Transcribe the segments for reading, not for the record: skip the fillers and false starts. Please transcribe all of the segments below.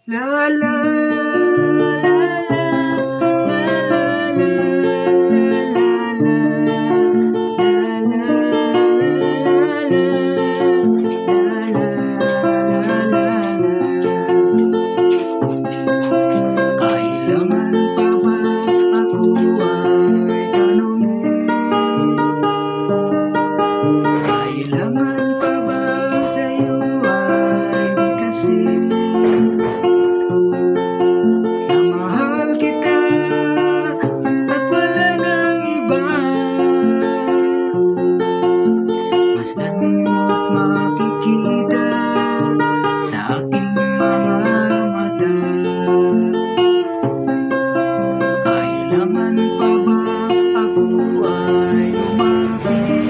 La la la kailangan pa ba ako ay tanungin? Kailangan pa ba sa'yo ay bigkasin? Na mahal kita at wala nang iba. Masdan mo't makikita sa aking mga mata. Kailangan pa ba ako ay lumapit?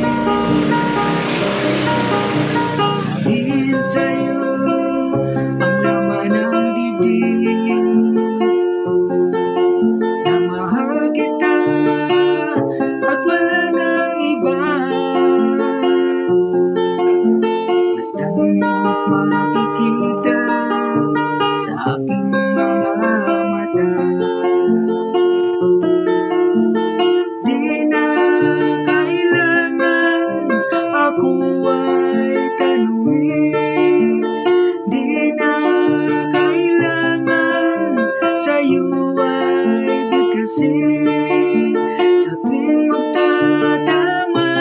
Sabihin sa'yo ang laman ng dibdib, na mahal kita at wala nang iba. Masdan mo't makikita sa aking mga mata. Di na kailangan ako ay tanungin. Di na kailangan sa'yo ay bigkasin. Sa tuwing magtatama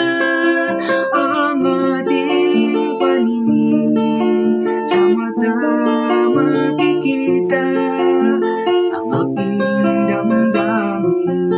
ang ating paningin, sa mata makikita ang aking damdamin.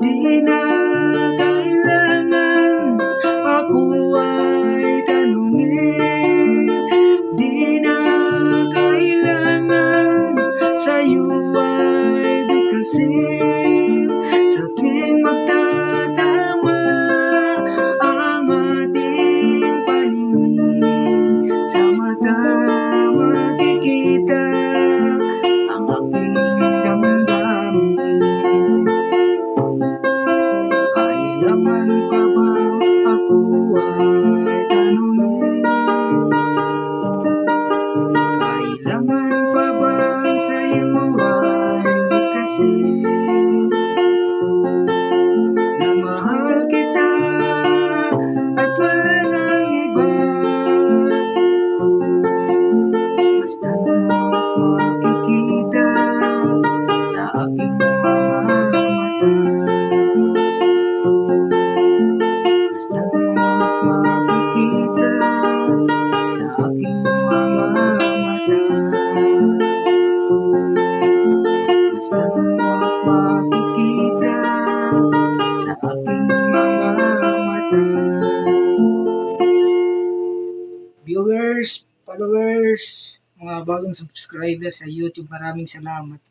Di na kailangan ako ay tanungin. Di na kailangan sa'yo ay bigkasin. Sa tuwing magtatama ang ating paningin, sa mata makikita ang aking damdamin. Kailangan pa ba ako ay tanungin? Kailangan pa ba sa'yo ay bigkasin? Na mahal kita at wala nang iba. Basta mo't makikita sa aking mga mata. Basta mo't makikita sa aking mga mata. Basta mo't makikita sa aking mga mata. Viewers, followers, mga bagong subscribers sa YouTube, maraming salamat.